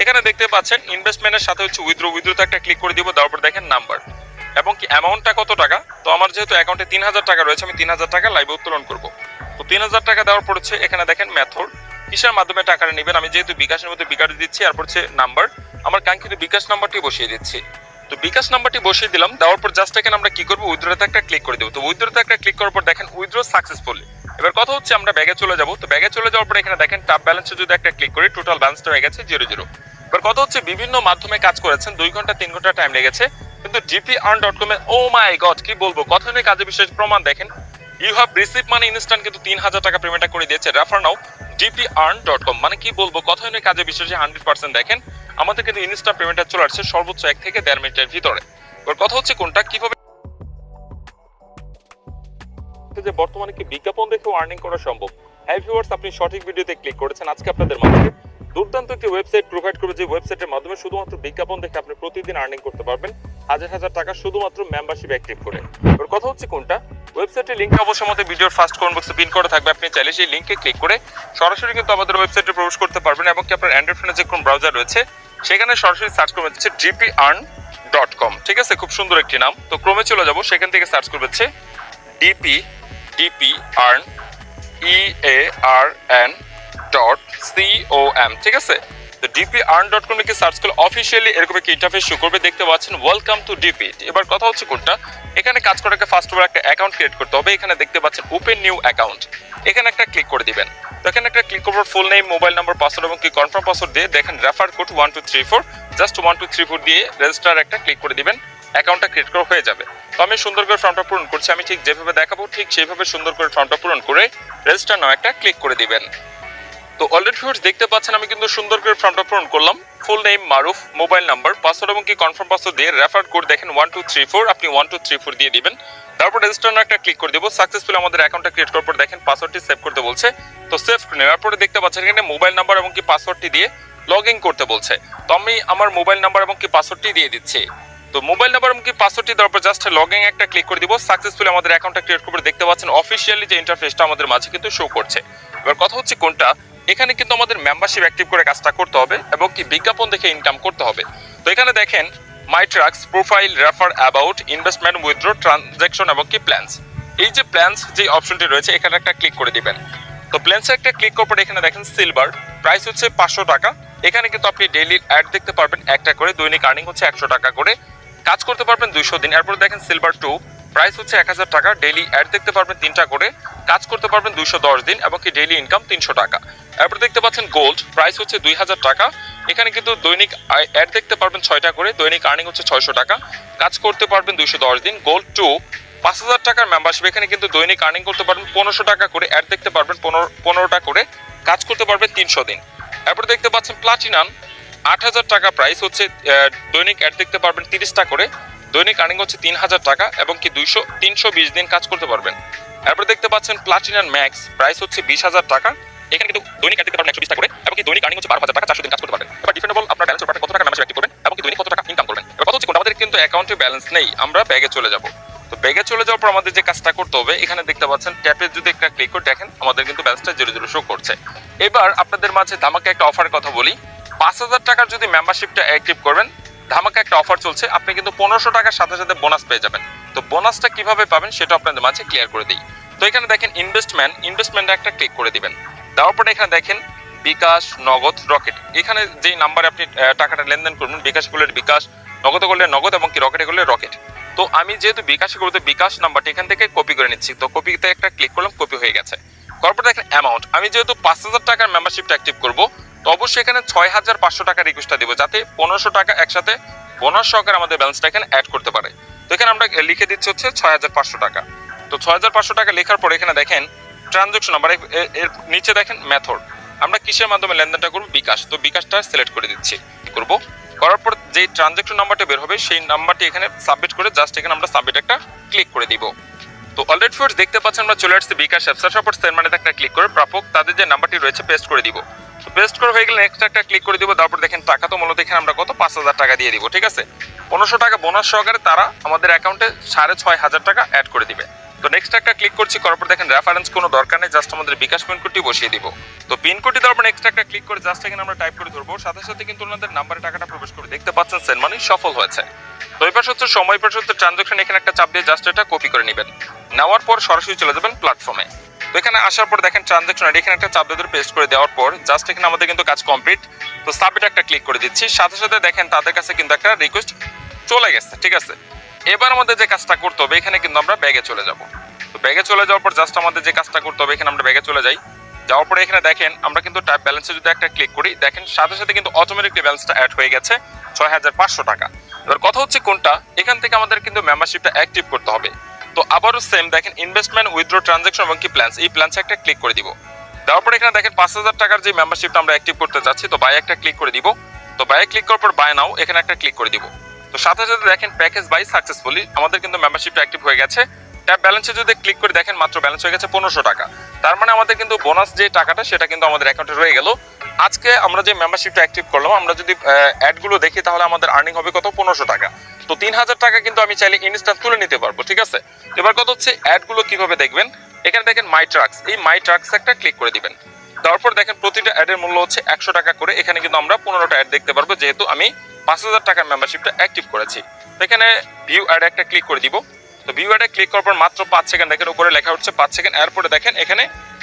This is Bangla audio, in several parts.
এখানে দেখতে পাচ্ছেন ইনভেস্টমেন্টের সাথে হচ্ছে উইথড্রোতে একটা ক্লিক করে দিব, দেওয়ার পর দেখেন নাম্বার এবং কি অ্যামাউন্টটা কত টাকা। তো আমার যেহেতু অ্যাকাউন্টে 3000 টাকা রয়েছে, আমি 3000 টাকা লাইভে উত্তোলন করব। তো 3000 টাকা দেওয়ার পর হচ্ছে এখানে দেখেন মেথড, কিসের মাধ্যমে টাকাটা নেবেন। আমি যেহেতু বিকাশের মধ্যে বিকাশ দিচ্ছি, এরপর হচ্ছে নাম্বার, আমার কাঙ্ক্ষিত বিকাশ নাম্বারটি বসিয়ে দিচ্ছি। তো বিকাশ নাম্বারটি বসিয়ে দিলাম, দেওয়ার পর জাস্ট এখানে আমরা কি করবো, উইথড্রোতে একটা ক্লিক করে দেবো। তো উইথড্রোতে একটা ক্লিক করার পর দেখেন উইথড্রো সাকসেসফুলি। এবার কথা হচ্ছে আমরা ব্যাগে চলে যাব। তো ব্যাগে চলে যাওয়ার পর এখানে দেখেন টপ ব্যালেন্সে যদি একটা ক্লিক করি, টোটাল ব্যালেন্সটা হয়ে গেছে 00। এবার কথা হচ্ছে বিভিন্ন মাধ্যমে কাজ করেছেন, 2 ঘন্টা 3 ঘন্টা টাইম লেগেছে, কিন্তু gpearn.com এ ও মাই গড কি বলবো, কথানে কাজে বিশেষ প্রমাণ দেখেন। You have receive money instant, কিন্তু 3000 টাকা পেমেন্টটা করে দিয়েছে। রেফার নাও gpearn.com, মানে কি বলবো, কথানে কাজে বিশেষে 100% দেখেন আমাদের কিন্তু ইনস্ট্যান্ট পেমেন্টটা চলে আসছে সর্বোচ্চ 1 থেকে 1.5 মিনিটের ভিতরে। এবার কথা হচ্ছে কোনটা কিভাবে যে বর্তমানে কি বিজ্ঞাপন দেখেও আর্নিং করা সম্ভব। হ্যাঁ ভিউয়ার্স, আপনি সঠিক ভিডিওতে ক্লিক করেছেন। আজকে আপনাদের মাঝে দুর্দান্ত একটি ওয়েবসাইট প্রোভাইড করবে, যে ওয়েবসাইটের মাধ্যমে শুধুমাত্র বিজ্ঞাপন দেখে আপনি প্রতিদিন আর্নিং করতে পারবেন হাজার হাজার টাকা শুধুমাত্র মেম্বারশিপ অ্যাক্টিভ করে। এবার কথা হচ্ছে কোনটা, ওয়েবসাইটের লিংক অবশ্যই আমাদের ভিডিওর ফার্স্ট কমেন্ট বক্সে পিন করা থাকবে। আপনি চাইলে সেই লিংকে ক্লিক করে সরাসরি কিন্তু আমাদের ওয়েবসাইটে প্রবেশ করতে পারবেন, এবং কি আপনার অ্যান্ড্রয়েড ফোনে যে কোন ব্রাউজার রয়েছে সেখানে সরাসরি সার্চ করবেন হচ্ছে gpearn.com। ঠিক আছে, খুব সুন্দর একটি নাম। তো ক্রমে চলে যাব, সেখান থেকে সার্চ করবে হচ্ছে DPEARN EARN.com। ঠিক আছে, তো DPEARN.com লিখে সার্চ করলে অফিসিয়ালি এরকম একটা ইন্টারফেস শো করবে, দেখতে পাচ্ছেন ওয়েলকাম টু ডিপি। এবার কথা হচ্ছে কোনটা, এখানে কাজ করার আগে ফার্স্ট একটা অ্যাকাউন্ট ক্রিয়েট করতে হবে। এখানে দেখতে পাচ্ছেন ওপেন নিউ অ্যাকাউন্ট, এখানে একটা ক্লিক করে দিবেন। তো এখানে একটা ক্লিক করার full name, mobile number, password এবং কি কনফার্ম পাসওয়ার্ড দিয়ে দেখেন রেফার কোড 1234, জাস্ট 1234 দিয়ে রেজিস্টার একটা ক্লিক করে দিবেন, অ্যাকাউন্টটা ক্রিয়েট করা হয়ে যাবে। তো আমি সুন্দর করে ফর্মটা পূরণ করছি, আমি ঠিক যেভাবে দেখাবো ঠিক সেইভাবে সুন্দর করে ফর্মটা পূরণ করে রেজিস্টার নাও একটা ক্লিক করে দিবেন। তো অলরেডি ভিউয়ার্স দেখতে পাচ্ছেন আমি কিন্তু সুন্দর করে ফর্মটা পূরণ করলাম। ফুল নেম মারুফ, মোবাইল নাম্বার, পাসওয়ার্ড এবং কি কনফার্ম পাসওয়ার্ড দিয়ে রেফার কোড দেখেন 1234, আপনি 1234 দিয়ে দিবেন। তারপর রেজিস্টার নাও একটা ক্লিক করে দেবো। সাকসেসফুলি আমাদের অ্যাকাউন্টটা ক্রিয়েট করার পর দেখেন পাসওয়ার্ডটি সেভ করতে বলছে। তো সেভ নেওয়ার পরে দেখতে পাচ্ছেন এখানে মোবাইল নাম্বার এবং কি পাসওয়ার্ডটি দিয়ে লগ ইন করতে বলছে। তো আমি আমার মোবাইল নাম্বার এবং কি পাসওয়ার্ডটি দিয়ে দিচ্ছি। তো মোবাইল নাম্বার এবং কি পাসওয়ার্ডটি দেওয়ার পর জাস্ট লগ ইন একটা ক্লিক করে দিব। সাকসেসফুলি আমাদের অ্যাকাউন্টটা ক্রিয়েট করে দেখতে পাচ্ছেন অফিসিয়ালি যে ইন্টারফেসটা আমাদের মাঝে কিন্তু শো করছে। এবার কথা হচ্ছে কোনটা, এখানে কিন্তু আমাদের মেম্বারশিপ অ্যাক্টিভ করে কাজটা করতে হবে এবং কি বিজ্ঞাপন দেখে ইনকাম করতে হবে। তো এখানে দেখেন my tracks, profile, refer, about, investment, withdraw, transaction এবং কি প্ল্যানস। এই যে প্ল্যানস যে অপশনটি রয়েছে এখানে একটা ক্লিক করে দিবেন। তো প্ল্যানসে একটা ক্লিক করার পর এখানে দেখেন সিলভার, প্রাইস হচ্ছে 500 টাকা। এখানে কিন্তু আপনি ডেইলি অ্যাড দেখতে পারবেন একটা করে, দৈনিক আর্নিং হচ্ছে 100 টাকা করে, কাজ করতে পারবেন 200 দিন। এরপর দেখেন সিলভার 2, প্রাইস হচ্ছে 1000 টাকা, ডেইলি অ্যাড দেখতে পারবেন 3টা করে, কাজ করতে পারবেন 210 দিন এবং কি ডেইলি ইনকাম 300 টাকা। এরপর দেখতে পাচ্ছেন গোল্ড, প্রাইস হচ্ছে 2000 টাকা, এখানে কিন্তু দৈনিক অ্যাড দেখতে পারবেন 6টা করে, দৈনিক আর্নিং হচ্ছে 600 টাকা, কাজ করতে পারবেন 210 দিন। গোল্ড 2, 5000 টাকার মেম্বারশিপ, এখানে কিন্তু দৈনিক আর্নিং করতে পারবেন 1500 টাকা করে, অ্যাড দেখতে পারবেন 15টা করে, কাজ করতে পারবেন 300 দিন। এরপর দেখতে পাচ্ছেন প্লাটিনাম, 8000 টাকা প্রাইস হচ্ছে, দৈনিক অ্যাড দেখতে পারবেন 30টা করে, দৈনিক আর্নিং হচ্ছে 3000 টাকা এবং কি 320 দিন কাজ করতে পারবেন। এরপর দেখতে পাচ্ছেন প্লাটিনাম ম্যাক্স, প্রাইস হচ্ছে 20000 টাকা, এখানে কিন্তু দৈনিক অ্যাড দেখতে পারবেন 120টা করে এবং কি দৈনিক আর্নিং হচ্ছে 12000 টাকা, 400 দিন কাজ করতে পারবেন। এবার ডিপেন্ডেবল আপনার ব্যালেন্স উপর কত টাকা মেম্বারশিপ অ্যাক্টিভ করবেন এবং কি দৈনিক কত টাকা ইনকাম করবেন। এবার কথা হচ্ছে আমাদের কিন্তু অ্যাকাউন্টে ব্যালেন্স নেই, আমরা ব্যাগে চলে যাব। তো ব্যাগে চলে যাওয়ার পর আমাদের যে কাজটা করতে হবে, এখানে দেখতে পাচ্ছেন ট্যাপে যদি একটা ক্লিক করে দেখেন আমাদের কিন্তু ব্যালেন্সটা 00 শো করছে। এবার আপনাদের মাঝে ধামাকা একটা অফারের কথা বলি, 5000 টাকার যদি মেম্বারশিপটা অ্যাক্টিভ করবেন, ধামাকা একটা অফার চলছে, আপনি কিন্তু 1500 টাকার সাথে সাথে বোনাস পেয়ে যাবেন। তো বোনাসটা কিভাবে পাবেন সেটা আপনাদের মাঝে ক্লিয়ার করে দিই। তো এখানে দেখেন ইনভেস্টমেন্টে একটা ক্লিক করে দিবেন। দেওয়ার পরে এখানে দেখেন বিকাশ, নগদ, রকেট, এখানে যেই নাম্বারে আপনি টাকাটা লেনদেন করবেন, বিকাশ করলে বিকাশ, নগদ করলে নগদ এবং কি রকেটে করলে রকেট। তো আমি যেহেতু বিকাশে করতে বিকাশ নাম্বারটি এখান থেকে কপি করে নিচ্ছি। তো কপিতে একটা ক্লিক করলাম, কপি হয়ে গেছে। তারপর দেখেন অ্যামাউন্ট, আমি যেহেতু 5000 টাকার মেম্বারশিপটা অ্যাক্টিভ করব, তো অবশ্যই এখানে 6500 টাকা রিকোয়েস্টটা দিব, যাতে 1500 টাকা একসাথে বোনাস সহকারে আমাদের ব্যালেন্সটা এখানে অ্যাড করতে পারে। তো এখানে আমরা লিখে দিচ্ছি হচ্ছে 6500 টাকা। তো 6500 টাকা লেখার পর এখানে দেখেন ট্রানজাকশন নাম্বার, এর নিচে দেখেন মেথড, আমরা কিসের মাধ্যমে লেনদেনটা করব, বিকাশ। তো বিকাশটা সিলেক্ট করে দিচ্ছি, করব। করার পর যেই ট্রানজাকশন নাম্বারটা বের হবে সেই নাম্বারটি এখানে সাবমিট করে জাস্ট এখানে আমরা সাবমিট একটা ক্লিক করে দিব। তো অলরেডি ফিউয়ার্স দেখতে পাচ্ছেন আমরা চলে আসছি বিকাশ অ্যাপস, তারপর সেন্ড মানিতে একটা ক্লিক করে প্রাপক তাদের যে নাম্বারটি রয়েছে পেস্ট করে দিব। পেস্ট করে হয়ে গেলে নেক্সট একটা ক্লিক করে দিব। তারপর দেখেন টাকা তো মূলত এখানে আমরা কত 5,000 টাকা দিয়ে দিব, ঠিক আছে। 1500 টাকা বোনাস সহকারে তারা আমাদের অ্যাকাউন্টে 6,500 টাকা অ্যাড করে দিবে। তো নেক্সট একটা ক্লিক করছি, করার পর দেখেন রেফারেন্স কোনো দরকার নেই, জাস্ট আমাদের বিকাশ পিন কোডটি বসিয়ে দিব। তো পিন কোডটি দেওয়ার পর নেক্সট একটা ক্লিক করে জাস্ট এখানে আমরা টাইপ করে ধরবো, সাথে সাথে কিন্তু ওনাদের নাম্বারে টাকাটা প্রবেশ করে দেখতে পাচ্ছেন সেন্ড মানি সফল হয়েছে। তো এই পাশে হচ্ছে সময়, পাশে হচ্ছে ট্রানজাকশন, এখানে একটা চাপ দিয়ে জাস্ট এটা কপি করে নেবেন। নেওয়ার পর সরাসরি চলে যাবেন প্ল্যাটফর্মে। তো এখানে আসার পর দেখেন ট্রানজাকশন এখানে একটা চাপ দিয়ে পেস্ট করে দেওয়ার পর জাস্ট এখানে আমাদের কিন্তু কাজ কমপ্লিট। তো সাবমিট একটা ক্লিক করে দিচ্ছি, সাথে সাথে দেখেন তাদের কাছে কিন্তু একটা রিকোয়েস্ট চলে গেছে, ঠিক আছে। এবার আমাদের যে কাজটা করতে হবে এখানে কিন্তু আমরা ব্যাগে চলে যাব। তো ব্যাগে চলে যাওয়ার পর জাস্ট আমাদের যে কাজটা করতে হবে এখানে আমরা ব্যাগে চলে যাই। যাওয়ার পরে এখানে দেখেন আমরা কিন্তু ট্যাপ ব্যালেন্সে যদি একটা ক্লিক করি, দেখেন সাথে সাথে কিন্তু অটোমেটিকলি ব্যালেন্সটা অ্যাড হয়ে গেছে 6,500 টাকা। এবার কথা হচ্ছে কোনটা, এখান থেকে আমাদের কিন্তু মেম্বারশিপটা অ্যাক্টিভ করতে হবে। তো আবারও সেম দেখেন ইনভেস্টমেন্ট, উইথড্র, ট্রানজাকশন এবং কি প্ল্যান্স, এই প্ল্যান্সে একটা ক্লিক করে দিব। দেওয়ার পরে এখানে দেখেন 5,000 টাকার যে মেম্বারশিপটা আমরা অ্যাক্টিভ করতে চাচ্ছি, তো বাই একটা ক্লিক করে দিব। তো বাইয়ে ক্লিক করার পর বাই নাও এখানে একটা ক্লিক করে দিব। তো সাথে সাথে দেখেন প্যাকেজ বাই সাকসেসফুলি আমাদের কিন্তু মেম্বারশিপটা অ্যাক্টিভ হয়ে গেছে। ট্যাপ ব্যালেন্সে যদি ক্লিক করে দেখেন মাত্র ব্যালেন্স হয়ে গেছে 1500 টাকা। তার মানে আমাদের কিন্তু বোনাস যে টাকাটা সেটা কিন্তু আমাদের অ্যাকাউন্টে রয়ে গেল। আজকে আমরা যে মেম্বারশিপটা অ্যাক্টিভ করলাম, আমরা যদি অ্যাডগুলো দেখি তাহলে আমাদের আর্নিং হবে কত 1500 টাকা। তো 3000 টাকা কিন্তু আমি চাইলে ইনস্ট্যান্ট তুলে নিতে পারবো, ঠিক আছে। এবার কথা হচ্ছে অ্যাডগুলো কিভাবে দেখবেন, এখানে দেখেন মাই ট্রাক্স, এই মাই ট্রাক্স একটা ক্লিক করে দিবেন। তারপর দেখেন প্রতিটা অ্যাডের মূল্য হচ্ছে 100 টাকা করে। এখানে কিন্তু আমরা 15টা অ্যাড দেখতে পারবো যেহেতু আমি 5,000 টাকার মেম্বারশিপটা অ্যাক্টিভ করেছি। তো এখানে ভিউ অ্যাড একটা ক্লিক করে দিব। তো ভিউ অ্যাডে ক্লিক করার পর মাত্র 5 সেকেন্ড দেখেন উপরে লেখা হচ্ছে 5 সেকেন্ড। এরপরে দেখেন এখানে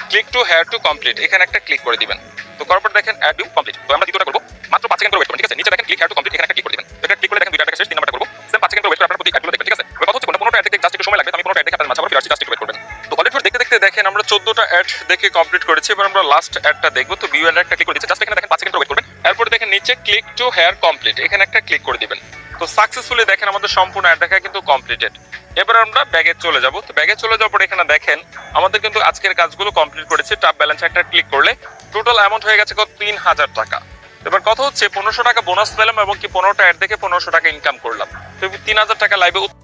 click to hair to complete, এখানে একটা ক্লিক করে দিবেন। তো করার পর দেখেন অ্যাড ভিউ কমপ্লিট। তো আমরা দ্বিতীয়টা করব, মাত্র 5 সেকেন্ড করে ওয়েট করুন, ঠিক আছে। নিচে দেখেন ক্লিক হেয়ার টু কমপ্লিট, এখানে একটা ক্লিক করে দিবেন। তো এটা ক্লিক করে দেখেন দুইটা অ্যাড শেষ, 3 নাম্বারটা করব। সেম 5 সেকেন্ড করে ওয়েট করে আপনারা প্রতি অ্যাডগুলো দেখবেন, ঠিক আছে। এবার কথা হচ্ছে কোনটা 15টা অ্যাড দেখতে জাস্ট একটু সময় লাগবে, আমি 15টা অ্যাড দেখে আপনাদের মাঝে আবার ফিরে আসছি, জাস্ট একটু ওয়েট করবেন। তো অলরেডি দেখতে দেখতে দেখেন আমরা 14টা অ্যাড দেখে কমপ্লিট করেছি। এবার আমরা লাস্ট অ্যাডটা দেখব। তো ভিউ অ্যাড একটা ক্লিক করে দিচ্ছি, জাস্ট এখানে দেখেন 5 সেকেন্ড করে ওয়েট করবেন। এরপর দেখেন নিচে ক্লিক টু হেয়ার কমপ্লিট, এখানে একটা ক্লিক করে দিবেন। তো সাকসেসফুলি দেখেন আমাদের সম্পূর্ণ অ্যাড দেখা কিন্তু কমপ্লিটেড। এবার আমরা ব্যাগে চলে যাব। তো ব্যাগে চলে যাওয়ার পর এখানে দেখেন আমাদের কিন্তু আজকের কাজগুলো কমপ্লিট করেছে। ট্যাপ ব্যালেন্স একটা ক্লিক করলে টোটাল অ্যামাউন্ট হয়ে গেছে কত 3000 টাকা। এবার কথা হচ্ছে 1500 টাকা বোনাস পেলাম এবং কি 15টা অ্যাড দেখে 1500 টাকা ইনকাম করলাম। তো 3000 টাকা লাইভে